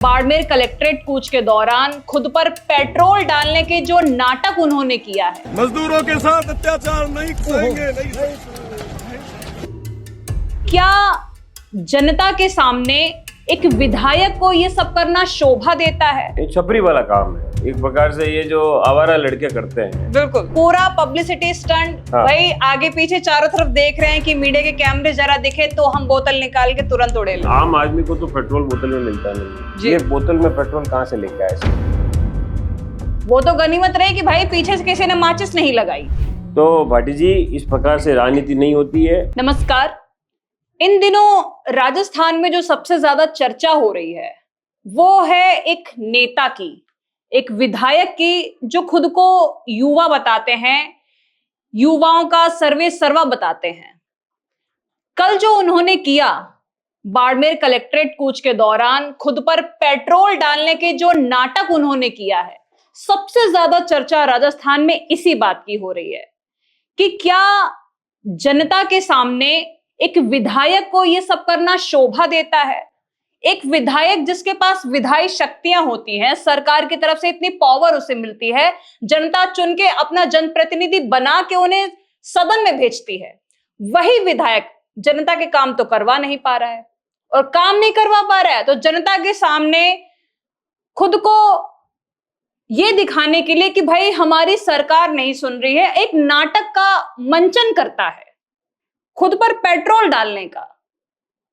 Barmer collectorate कूच के दौरान खुद पर पेट्रोल डालने के जो नाटक उन्होंने किया है, मजदूरों के साथ अत्याचार नहीं सहेंगे, नहीं क्या जनता के सामने एक विधायक को ये सब करना शोभा देता है? ये छपरी वाला काम है एक प्रकार से, ये जो आवारा लड़के करते हैं। बिल्कुल, पूरा पब्लिसिटी स्टंट। हाँ। भाई आगे पीछे चारों तरफ देख रहे हैं कि मीडिया के कैमरे जरा दिखे तो हम बोतल निकाल के तुरंत उड़े लें। आम आदमी को तो पेट्रोल बोतल में मिलता नहीं, ये बोतल में पेट्रोल कहाँ से लेके आए? वो तो गनीमत रही कि भाई पीछे से किसी ने माचिस नहीं लगाई। तो भाटी जी, इस प्रकार से राजनीति नहीं होती है। नमस्कार। इन दिनों राजस्थान में जो सबसे ज्यादा चर्चा हो रही है वो है एक नेता की, एक विधायक की, जो खुद को युवा बताते हैं, युवाओं का सर्वे सर्वा बताते हैं। कल जो उन्होंने किया बाड़मेर कलेक्ट्रेट कूच के दौरान, खुद पर पेट्रोल डालने के जो नाटक उन्होंने किया है, सबसे ज्यादा चर्चा राजस्थान में इसी बात की हो रही है कि क्या जनता के सामने एक विधायक को यह सब करना शोभा देता है? एक विधायक जिसके पास विधायी शक्तियां होती हैं, सरकार की तरफ से इतनी पावर उसे मिलती है, जनता चुन के अपना जनप्रतिनिधि बना के उन्हें सदन में भेजती है, वही विधायक जनता के काम तो करवा नहीं पा रहा है। और काम नहीं करवा पा रहा है तो जनता के सामने खुद को यह दिखाने के लिए कि भाई हमारी सरकार नहीं सुन रही है, एक नाटक का मंचन करता है खुद पर पेट्रोल डालने का।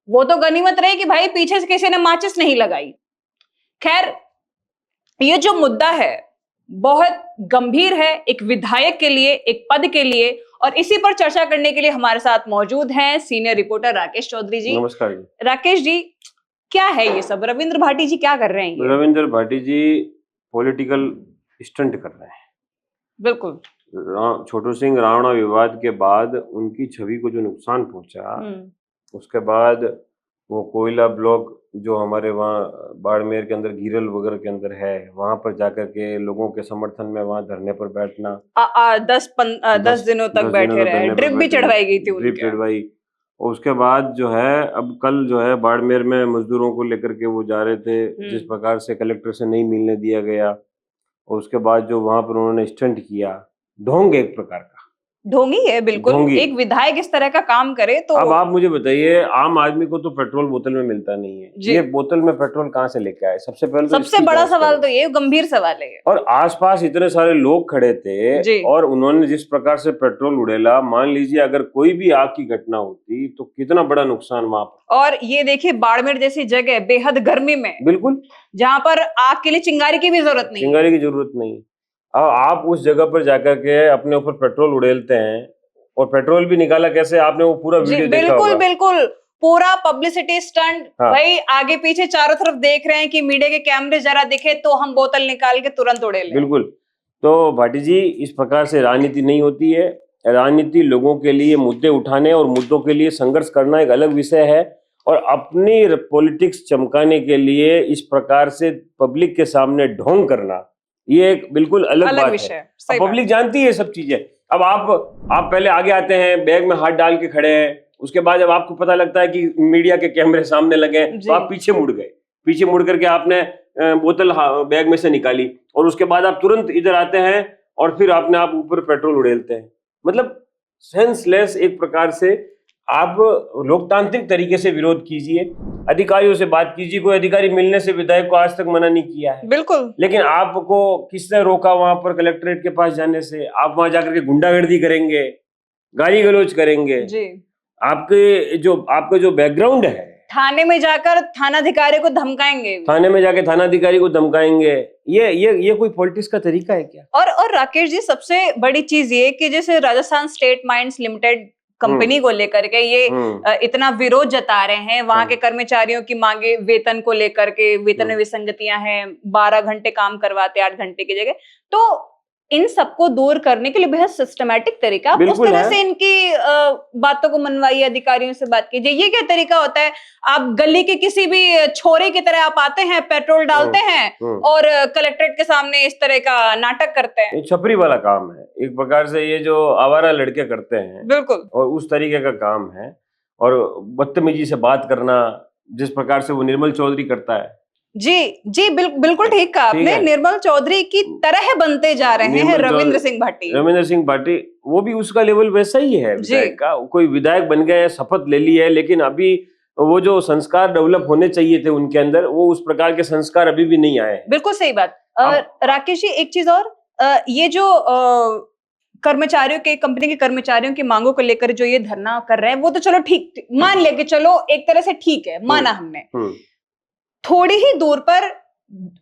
वो तो गनीमत रही कि भाई पीछे से किसी ने माचिस नहीं लगाई। खैर, ये जो मुद्दा है बहुत गंभीर है एक विधायक के लिए, एक पद के लिए, और इसी पर चर्चा करने के लिए हमारे साथ मौजूद हैं सीनियर रिपोर्टर राकेश चौधरी जी। नमस्कार जी। राकेश जी, क्या है ये सब? रविंद्र भाटी जी क्या कर रहे हैं ये? रविंद्र भाटी जी पॉलिटिकल स्टंट कर रहे हैं। बिल्कुल। छोटू सिंह रावणा विवाद के बाद उनकी छवि को जो नुकसान पहुंचा, उसके बाद वो कोयला ब्लॉक जो हमारे वहाँ बाड़मेर के अंदर घीरल वगैरह के अंदर है, वहां पर जाकर के लोगों के समर्थन में वहां धरने पर बैठना, 10 दिनों तक बैठे रहे, ड्रिप भी चढ़वाई गई थी, ड्रिप चढ़वाई। और उसके बाद जो है, अब कल जो है बाड़मेर में मजदूरों को लेकर के वो जा रहे थे, जिस प्रकार से कलेक्टर से नहीं मिलने दिया गया, और उसके बाद जो वहां पर उन्होंने स्टंट किया, ढोंग एक प्रकार का ढोंगी है। बिल्कुल, ढोंगी। एक विधायक इस तरह का काम करे तो अब आप मुझे बताइए, आम आदमी को तो पेट्रोल बोतल में मिलता नहीं है, ये बोतल में पेट्रोल कहाँ से लेके आए? सबसे पहले तो सबसे बड़ा सवाल तो ये गंभीर सवाल है। और आसपास इतने सारे लोग खड़े थे और उन्होंने जिस प्रकार से पेट्रोल उड़ेला, मान लीजिए अगर कोई भी आग की घटना होती तो कितना बड़ा नुकसान वहां पर। और ये देखिए, बाड़मेर जैसी जगह बेहद गर्मी में, बिल्कुल, जहाँ पर आग के लिए चिंगारी की भी जरूरत नहीं, चिंगारी की जरूरत नहीं। अब आप उस जगह पर जाकर के अपने ऊपर पेट्रोल उड़ेलते हैं, और पेट्रोल भी निकाला कैसे? आपने वो पूरा वीडियो देखा होगा। बिल्कुल बिल्कुल, पूरा पब्लिसिटी स्टंट। हाँ। भाई आगे पीछे चारों तरफ देख रहे हैं कि मीडिया के कैमरे जरा दिखे तो हम बोतल निकाल के तुरंत उड़े लें। बिल्कुल। तो भाटी जी, इस प्रकार से राजनीति नहीं होती है। राजनीति लोगों के लिए मुद्दे उठाने और मुद्दों के लिए संघर्ष करना एक अलग विषय है, और अपनी पॉलिटिक्स चमकाने के लिए इस प्रकार से पब्लिक के सामने ढोंग करना, ये एक बिल्कुल अलग बात विषय है। पब्लिक जानती है सब चीजें। अब आप पहले आगे आते हैं, बैग में हाथ डाल के खड़े हैं, उसके बाद जब आपको पता लगता है कि मीडिया के कैमरे सामने लगे तो आप पीछे मुड़ गए, पीछे मुड़ करके आपने बोतल बैग में से निकाली, और उसके बाद आप तुरंत इधर आते हैं और फिर आपने आप ऊपर पेट्रोल उड़ेलते हैं। मतलब सेंसलेस एक प्रकार से। आप लोकतांत्रिक तरीके से विरोध कीजिए, अधिकारियों से बात कीजिए। कोई अधिकारी मिलने से विधायक को आज तक मना नहीं किया है। बिल्कुल। लेकिन आपको किसने रोका वहां पर कलेक्ट्रेट के पास जाने से? आप वहां जाकर के गुंडागर्दी करेंगे, गाली गलौज करेंगे जी। आपका जो बैकग्राउंड है, थाने में जाकर थानाधिकारी को धमकाएंगे, थाने में जाके थानाधिकारी को धमकाएंगे। ये कोई पॉलिटिक्स का तरीका है क्या? और राकेश जी, सबसे बड़ी चीज ये कि जैसे Rajasthan state mines limited company को लेकर के ये इतना विरोध जता रहे हैं, वहां के कर्मचारियों की मांगे, वेतन को लेकर के, वेतन में विसंगतियां हैं, 12 घंटे काम करवाते 8 घंटे की जगह, तो इन सबको दूर करने के लिए बेहद सिस्टमैटिक तरीका, आप उस तरह से इनकी बातों को मनवाइए, अधिकारियों से बात कीजिए। ये क्या तरीका होता है? आप गली के किसी भी छोरे की तरह आप आते हैं, पेट्रोल डालते हैं और कलेक्ट्रेट के सामने इस तरह का नाटक करते हैं। छपरी वाला काम है एक प्रकार से, ये जो आवारा लड़के करते हैं। बिल्कुल। और उस तरीके का काम है, और बदतमीजी से बात करना, जिस प्रकार से वो निर्मल चौधरी करता है, जी बिल्कुल ठीक कहा ठीक आपने। है। निर्मल चौधरी की तरह बनते जा रहे हैं निर्मल रविंद्र चौधरी- सिंह भाटी। रविंद्र सिंह भाटी वो भी उसका लेवल वैसा ही है जी। विधायक का। कोई विधायक बन गए, शपथ ले ली है, लेकिन अभी वो जो संस्कार डेवलप होने चाहिए थे उनके अंदर, वो उस प्रकार के संस्कार अभी भी नहीं आए हैं। बिल्कुल सही बात। अब- राकेश जी, एक चीज और, ये जो कर्मचारियों के, कंपनी के कर्मचारियों की मांगों को लेकर जो ये धरना कर रहे हैं, वो तो चलो ठीक, मान ले कि चलो एक तरह से ठीक है, माना हमने। थोड़ी ही दूर पर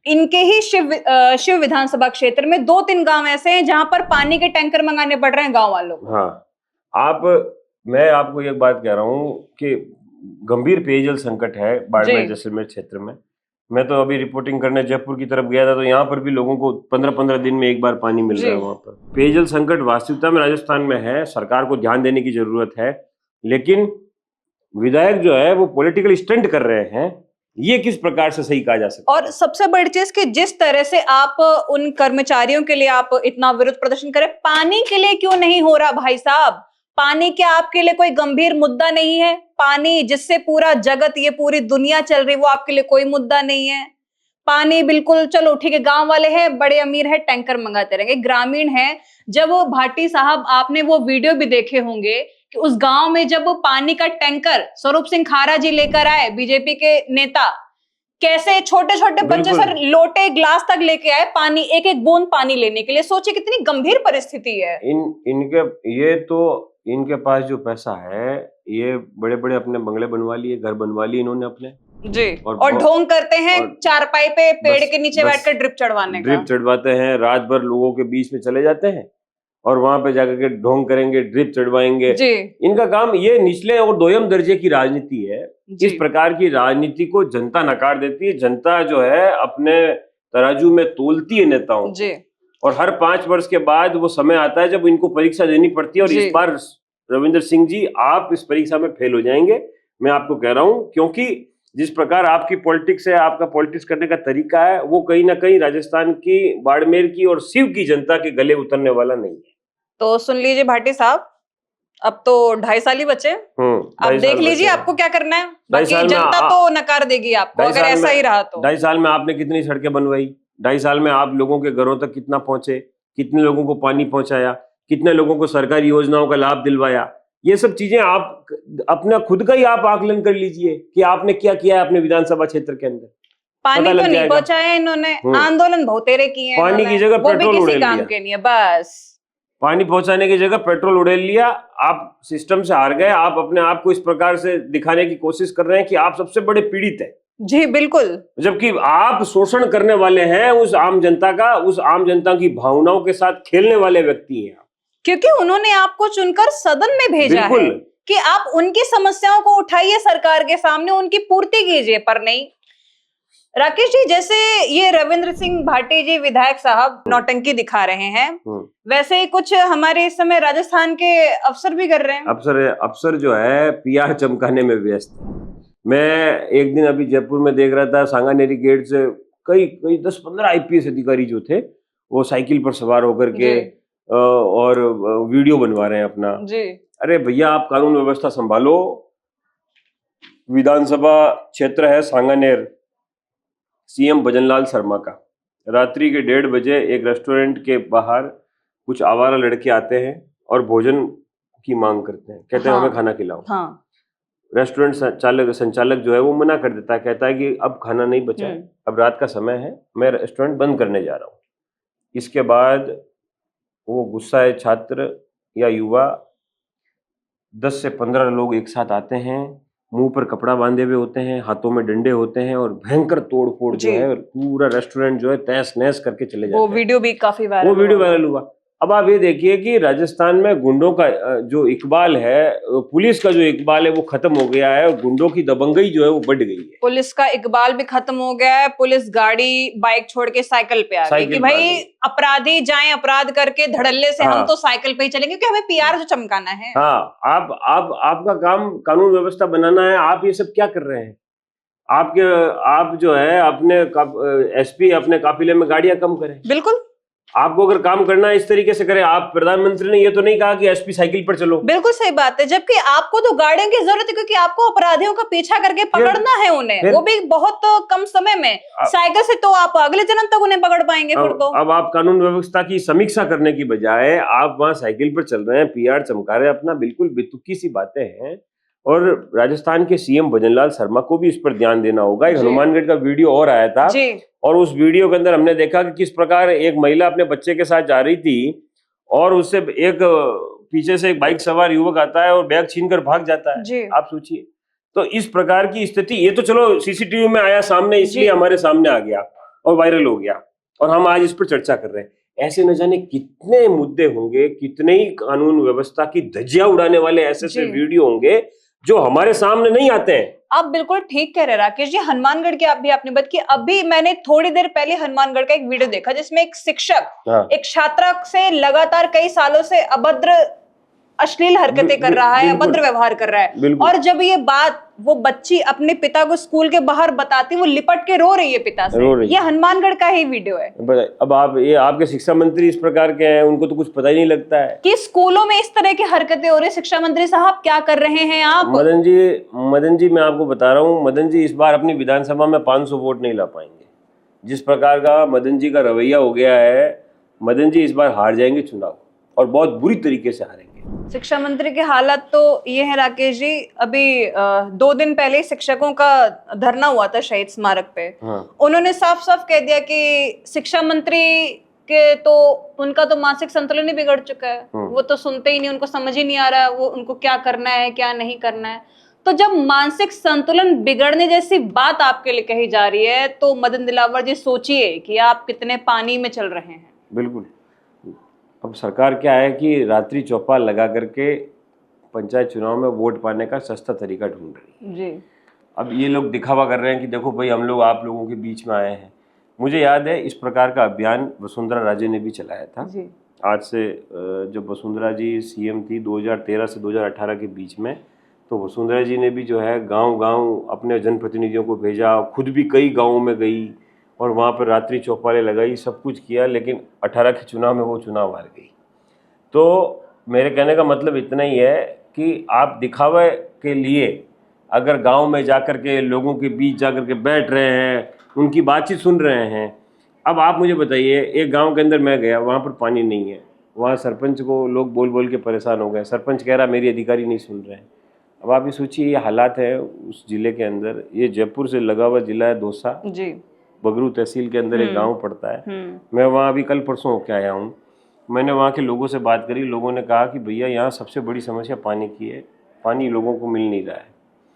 इनके ही शिव विधानसभा क्षेत्र में 2-3 गांव ऐसे हैं जहां पर पानी के टैंकर मंगाने पड़ रहे हैं गांव वालों को। हाँ, मैं आपको एक बात कह रहा हूँ कि गंभीर पेयजल संकट है बाड़मेर जैसलमेर क्षेत्र में। मैं तो अभी रिपोर्टिंग करने जयपुर की तरफ गया था, तो यहाँ पर भी लोगों को 15-15 दिन में एक बार पानी मिल रहा है। वहां पर पेयजल संकट वास्तविकता में राजस्थान में है, सरकार को ध्यान देने की जरूरत है, लेकिन विधायक जो है वो पॉलिटिकल स्टंट कर रहे हैं। ये किस प्रकार से सही कहा जा सकता है? और सबसे बड़ी चीज कि जिस तरह से आप उन कर्मचारियों के लिए आप इतना विरोध प्रदर्शन करें, पानी के लिए क्यों नहीं हो रहा भाई साहब? पानी क्या आपके लिए कोई गंभीर मुद्दा नहीं है? पानी जिससे पूरा जगत, ये पूरी दुनिया चल रही, वो आपके लिए कोई मुद्दा नहीं है? पानी बिल्कुल चलो ठीक है, गांव वाले हैं, बड़े अमीर है, टैंकर मंगाते रहेंगे। ग्रामीण है, जब भाटी साहब आपने वो वीडियो भी देखे होंगे कि उस गांव में जब पानी का टैंकर स्वरूप सिंह खारा जी लेकर आए, बीजेपी के नेता, कैसे छोटे छोटे बच्चे सर लोटे गिलास तक लेके आए पानी, एक एक बूंद पानी लेने के लिए। सोचिए कितनी गंभीर परिस्थिति है। इनके पास जो पैसा है, ये बड़े बड़े अपने बंगले बनवा लिए, घर बनवा लिए इन्होंने अपने जी, और ढोंग करते हैं चारपाई पे पेड़ के नीचे बैठकर ड्रिप चढ़वाते हैं। रात भर लोगों के बीच में चले जाते हैं और वहां पे जाकर के ढोंग करेंगे, ड्रिप चढ़वाएंगे। इनका काम ये निचले और दोयम दर्जे की राजनीति है। इस प्रकार की राजनीति को जनता नकार देती है। जनता जो है अपने तराजू में तोलती है नेताओं को, और हर 5 वर्ष के बाद वो समय आता है जब इनको परीक्षा देनी पड़ती है। और इस बार रविंद्र सिंह जी, आप इस परीक्षा में फेल हो जाएंगे, मैं आपको कह रहा हूं, क्योंकि जिस प्रकार आपकी पॉलिटिक्स है, आपका पॉलिटिक्स करने का तरीका है, वो कहीं ना कहीं राजस्थान की, बाड़मेर की और शिव की जनता के गले उतरने वाला नहीं है। तो सुन लीजिए भाटी साहब, अब तो 2.5 साल ही बचे। अब देख लीजिए आपको क्या करना है। बाकी जनता तो नकार देगी आपको अगर ऐसा ही रहा तो। 2.5 साल में आपने कितनी सड़कें बनवाई? 2.5 साल में आप लोगों के घरों तक कितना पहुंचे? कितने लोगों को पानी पहुंचाया? कितने लोगों को सरकारी योजनाओं का लाभ दिलवाया? ये सब चीजें आप अपना खुद का ही आप आकलन कर लीजिए कि आपने क्या किया है अपने विधानसभा क्षेत्र के अंदर। पानी तो नहीं पहुंचाया इन्होंने, आंदोलन बहुत तेरे किए हैं। पानी की जगह पेट्रोल उड़ेल लिया। काम के नहीं है, बस पानी पहुंचाने की जगह पेट्रोल उड़ेल लिया। आप सिस्टम से हार गए। आप अपने आप को इस प्रकार से दिखाने की कोशिश कर रहे हैं कि आप सबसे बड़े पीड़ित हैं। जी बिल्कुल, जबकि आप शोषण करने वाले हैं उस आम जनता का, उस आम जनता की भावनाओं के साथ खेलने वाले व्यक्ति हैं। क्योंकि उन्होंने आपको चुनकर सदन में भेजा है कि आप उनकी समस्याओं को उठाइए, सरकार के सामने उनकी पूर्ति कीजिए, पर नहीं। राकेश जी, जैसे ये रविंद्र सिंह भाटी जी विधायक साहब नौटंकी दिखा रहे हैं, वैसे ही कुछ हमारे इस समय राजस्थान के अफसर भी कर रहे हैं। अफसर जो है पीआर चमकाने में व्यस्त है। मैं एक दिन अभी जयपुर में देख रहा था, सांगानेरी गेट से कई 10-15 आईपीएस अधिकारी जो थे, वो साइकिल पर सवार होकर के और वीडियो बनवा रहे हैं अपना। अरे भैया, आप कानून व्यवस्था संभालो। विधानसभा क्षेत्र है सांगानेर, सीएम भजनलाल शर्मा का। रात्रि के 1:30 बजे एक रेस्टोरेंट के बाहर कुछ आवारा लड़के आते हैं और भोजन की मांग करते हैं, कहते हैं हमें खाना खिलाओ। रेस्टोरेंट संचालक जो है वो मना कर देता है, कहता है कि अब खाना नहीं बचा है, अब रात का समय है, मैं रेस्टोरेंट बंद करने जा रहा हूँ। इसके बाद वो गुस्साए छात्र या युवा 10 से 15 लोग एक साथ आते हैं, मुंह पर कपड़ा बांधे हुए होते हैं, हाथों में डंडे होते हैं, और भयंकर तोड़फोड़ जो है, पूरा रेस्टोरेंट जो है तहस नहस करके चले जाते हैं। वो वीडियो भी काफी वायरल हुआ। अब आप ये देखिए कि राजस्थान में गुंडों का जो इकबाल है, पुलिस का जो इकबाल है वो खत्म हो गया है, और गुंडों की दबंगई जो है वो बढ़ गई है। पुलिस का इकबाल भी खत्म हो गया है। पुलिस गाड़ी बाइक छोड़ के साइकिल पे आ गई कि भाई अपराधी जाएं अपराध करके, धड़ल्ले से हम तो साइकिल पे ही चलेंगे क्योंकि हमें पीआर जो चमकाना है। आपका काम कानून व्यवस्था बनाना है, आप ये सब क्या कर रहे हैं? आप जो है अपने एसपी अपने काफिले में गाड़ियां कम करें। बिल्कुल, आपको अगर काम करना है इस तरीके से करें। आप प्रधानमंत्री ने ये तो नहीं कहा कि एसपी साइकिल पर चलो। बिल्कुल सही बात है, जबकि आपको तो गाड़ियों की जरूरत है, क्योंकि आपको अपराधियों का पीछा करके पकड़ना है उन्हें, वो भी बहुत कम समय में। साइकिल से तो आप अगले जन्म तक उन्हें पकड़ पाएंगे फिर तो। अब आप कानून व्यवस्था की समीक्षा करने की बजाय आप वहां साइकिल पर चल रहे हैं, पीआर चमका रहे हैं अपना, बिल्कुल बेतुकी सी बातें हैं। और राजस्थान के सीएम भजनलाल शर्मा को भी इस पर ध्यान देना होगा। एक हनुमानगढ़ का वीडियो और आया था और उस वीडियो के अंदर हमने देखा कि किस प्रकार एक महिला अपने बच्चे के साथ जा रही थी और उससे एक पीछे से एक बाइक सवार युवक आता है और बैग छीनकर भाग जाता है। आप सोचिए, तो इस प्रकार की स्थिति, ये तो चलो सीसीटीवी में आया सामने, इसलिए हमारे सामने आ गया और वायरल हो गया और हम आज इस पर चर्चा कर रहे हैं। ऐसे न जाने कितने मुद्दे होंगे, कितने ही कानून व्यवस्था की धज्जियां उड़ाने वाले ऐसे वीडियो होंगे जो हमारे सामने नहीं आते हैं। आप बिल्कुल ठीक कह रहे हैं राकेश जी। हनुमानगढ़ की आपने बात की, अभी मैंने थोड़ी देर पहले हनुमानगढ़ का एक वीडियो देखा जिसमें एक शिक्षक एक छात्रा से लगातार कई सालों से अभद्र अश्लील हरकतें कर रहा है, अभद्र व्यवहार कर रहा है, और जब ये बात वो बच्ची अपने पिता को स्कूल के बाहर बताती, वो लिपट के रो रही है पिता से। ये हनुमानगढ़ का ही वीडियो है। अब आप ये आपके शिक्षा मंत्री इस प्रकार के हैं, उनको तो कुछ पता ही नहीं लगता है कि स्कूलों में इस तरह की हरकतें हो रही। शिक्षा मंत्री साहब क्या कर रहे हैं आप? मदन जी मैं आपको बता रहा हूँ, मदन जी इस बार अपनी विधानसभा में 500 वोट नहीं ला पाएंगे। जिस प्रकार का मदन जी का रवैया हो गया है, मदन जी इस बार हार जाएंगे चुनाव और बहुत बुरी तरीके से हारेंगे। शिक्षा मंत्री के हालात तो ये है राकेश जी, अभी 2 दिन पहले शिक्षकों का धरना हुआ था शहीद स्मारक पे। उन्होंने साफ साफ कह दिया कि शिक्षा मंत्री के तो उनका तो मानसिक संतुलन ही बिगड़ चुका है, वो तो सुनते ही नहीं, उनको समझ ही नहीं आ रहा है वो उनको क्या करना है क्या नहीं करना है। तो जब मानसिक संतुलन बिगड़ने जैसी बात आपके लिए कही जा रही है तो मदन दिलावर जी सोचिए कि आप कितने पानी में चल रहे हैं। बिल्कुल। अब सरकार क्या है कि रात्रि चौपाल लगा करके पंचायत चुनाव में वोट पाने का सस्ता तरीका ढूंढ रही है जी। अब ये लोग दिखावा कर रहे हैं कि देखो भाई हम लोग आप लोगों के बीच में आए हैं। मुझे याद है इस प्रकार का अभियान वसुंधरा राजे ने भी चलाया था जी। आज से जब वसुंधरा जी सीएम थी 2013 से 2018 के बीच में, तो वसुंधरा जी ने भी जो है गांव-गांव अपने जनप्रतिनिधियों को भेजा, खुद भी कई गाँवों में गई और वहाँ पर रात्रि चौपालें लगाई, सब कुछ किया, लेकिन 18 के चुनाव में वो चुनाव हार गई। तो मेरे कहने का मतलब इतना ही है कि आप दिखावे के लिए अगर गांव में जाकर के लोगों के बीच जाकर के बैठ रहे हैं, उनकी बातचीत सुन रहे हैं। अब आप मुझे बताइए, एक गांव के अंदर मैं गया, वहाँ पर पानी नहीं है, वहाँ सरपंच को लोग बोल बोल के परेशान हो गए। सरपंच कह रहा मेरी अधिकारी नहीं सुन रहे हैं। अब आप ये सोचिए ये हालात है उस जिले के अंदर। ये जयपुर से लगा हुआ जिला है दौसा जी, बगरू तहसील के अंदर एक गांव पड़ता है। मैं वहाँ अभी कल परसों होके आया हूँ। मैंने वहाँ के लोगों से बात करी, लोगों ने कहा कि भैया यहाँ सबसे बड़ी समस्या पानी की है, पानी लोगों को मिल नहीं रहा है।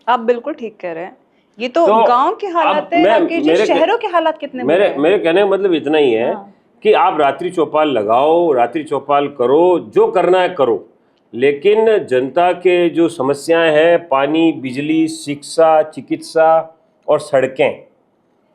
आप बिल्कुल ठीक कह रहे हैं। ये तो गांव के हालात है, शहरों के हालात कितने मेरे कहने का मतलब इतना ही है कि आप रात्रि चौपाल लगाओ, रात्रि चौपाल करो, जो करना है करो, लेकिन जनता के जो समस्याएं हैं, पानी, बिजली, शिक्षा, चिकित्सा और सड़कें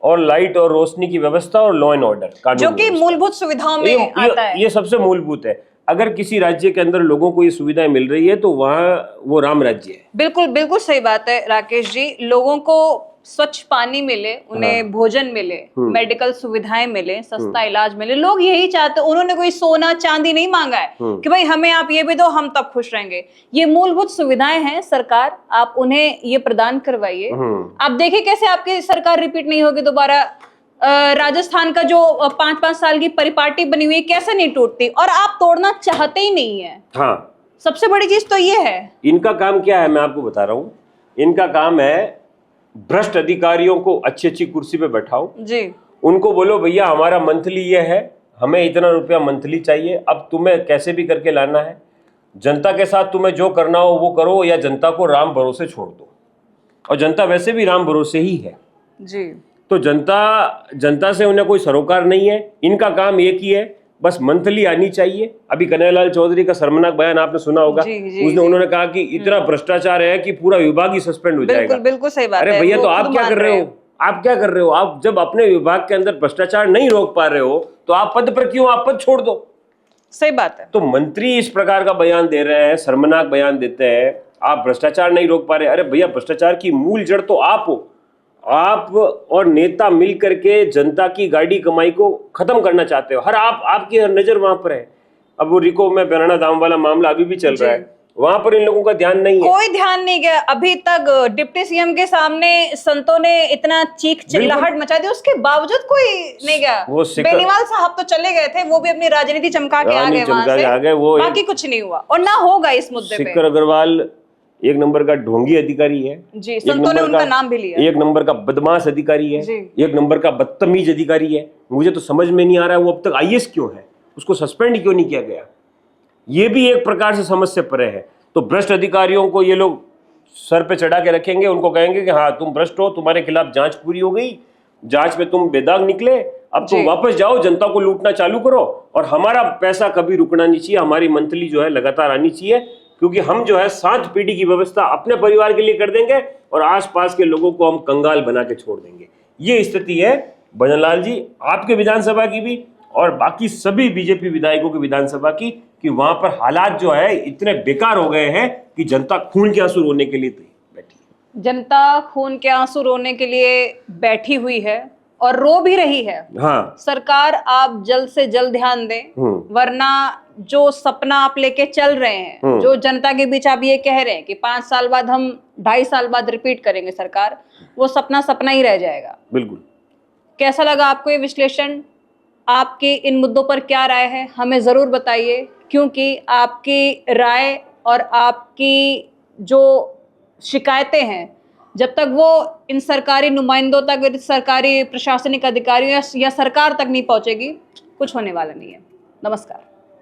और लाइट और रोशनी की व्यवस्था और लॉ एंड ऑर्डर, जो कि मूलभूत सुविधाओं में आता है, ये सबसे मूलभूत है। अगर किसी राज्य के अंदर लोगों को ये सुविधाएं मिल रही है तो वहाँ वो राम राज्य है। बिल्कुल बिल्कुल सही बात है राकेश जी। लोगों को स्वच्छ पानी मिले, उन्हें भोजन मिले, मेडिकल सुविधाएं मिले, सस्ता इलाज मिले, लोग यही चाहते। उन्होंने कोई सोना चांदी नहीं मांगा है कि भाई हमें आप ये भी दो, हम तब खुश रहेंगे। ये मूलभूत सुविधाएं हैं सरकार, आप उन्हें ये प्रदान करवाइए। आप देखिए कैसे आपकी सरकार रिपीट नहीं होगी दोबारा। राजस्थान का जो 5-5 साल की परिपाटी बनी हुई है कैसे नहीं टूटती, और आप तोड़ना चाहते ही नहीं है। हाँ, सबसे बड़ी चीज तो ये है। इनका काम क्या है मैं आपको बता रहा हूँ। इनका काम है भ्रष्ट अधिकारियों को अच्छी अच्छी कुर्सी पे बैठाओ जी, उनको बोलो भैया हमारा मंथली ये है, हमें इतना रुपया मंथली चाहिए, अब तुम्हें कैसे भी करके लाना है, जनता के साथ तुम्हें जो करना हो वो करो, या जनता को राम भरोसे छोड़ दो। और जनता वैसे भी राम भरोसे ही है जी। तो जनता से उन्हें कोई सरोकार नहीं है। इनका काम एक ही है, बस मंथली आनी चाहिए। अभी कन्हैयालाल चौधरी का शर्मनाक बयान आपने सुना होगा। उन्होंने कहा कि इतना भ्रष्टाचार है कि पूरा विभाग ही सस्पेंड हो जाएगा। बिल्कुल सही बात है। अरे भैया, तो आप क्या कर रहे हो? आप क्या कर रहे हो? आप जब अपने विभाग के अंदर भ्रष्टाचार नहीं रोक पा रहे हो तो आप पद पर क्यों, आप पद छोड़ दो। सही बात है। तो मंत्री इस प्रकार का बयान दे रहे हैं, शर्मनाक बयान देते हैं, आप भ्रष्टाचार नहीं रोक पा रहे। अरे भैया, भ्रष्टाचार की मूल जड़ तो आप हो। आप और नेता मिल करके जनता की गाड़ी कमाई को खत्म करना चाहते हो। हर आपकी हर नजर वहां पर है। अब वो रिको में बयाना दाम वाला मामला अभी भी चल रहा है, वहां पर इन लोगों का ध्यान नहीं है। कोई ध्यान नहीं गया अभी तक। डिप्टी सीएम के सामने संतों ने इतना चीख चिल्लाहट मचा दी, उसके बावजूद कोई नहीं गया। बेनीवाल साहब तो चले गए थे, वो भी अपनी राजनीति चमका के आ गए वहां से, वो बाकी कुछ नहीं हुआ और ना होगा इस मुद्दे पे। शिखर अग्रवाल एक नंबर का ढोंगी अधिकारी है जी, संतों ने उनका नाम भी लिया। एक नंबर का बदमाश अधिकारी है, एक नंबर का बदतमीज अधिकारी है। मुझे तो समझ में नहीं आ रहा है वो अब तक आईएएस क्यों है, उसको सस्पेंड क्यों नहीं किया गया। ये भी एक प्रकार से समझ से परे है। तो भ्रष्ट अधिकारियों को ये लोग सर पे चढ़ा के रखेंगे, उनको कहेंगे कि हाँ तुम भ्रष्ट हो, तुम्हारे खिलाफ जांच पूरी हो गई, जांच में तुम बेदाग निकले, अब तुम वापस जाओ, जनता को लूटना चालू करो और हमारा पैसा कभी रुकना नहीं चाहिए, हमारी मंथली जो है लगातार आनी चाहिए, क्योंकि हम जो है 7 पीढ़ी की व्यवस्था अपने परिवार के लिए कर देंगे और आसपास के लोगों को हम कंगाल बना के छोड़ देंगे। ये स्थिति है भजन लाल जी आपके विधानसभा की भी और बाकी सभी बीजेपी विधायकों की विधानसभा की, कि वहां पर हालात जो है इतने बेकार हो गए हैं कि जनता खून के आंसू रोने के लिए बैठी है। जनता खून के आंसू रोने के लिए बैठी हुई है और रो भी रही है। हाँ, सरकार आप जल्द से जल्द ध्यान दें, वरना जो सपना आप लेके चल रहे हैं, जो जनता के बीच आप ये कह रहे हैं कि 5 साल बाद हम 2.5 साल बाद रिपीट करेंगे सरकार, वो सपना सपना ही रह जाएगा। बिल्कुल। कैसा लगा आपको ये विश्लेषण? आपकी इन मुद्दों पर क्या राय है हमें जरूर बताइए, क्योंकि आपकी राय और आपकी जो शिकायतें हैं जब तक वो इन सरकारी नुमाइंदों तक, सरकारी प्रशासनिक अधिकारियों या सरकार तक नहीं पहुंचेगी, कुछ होने वाला नहीं है। नमस्कार।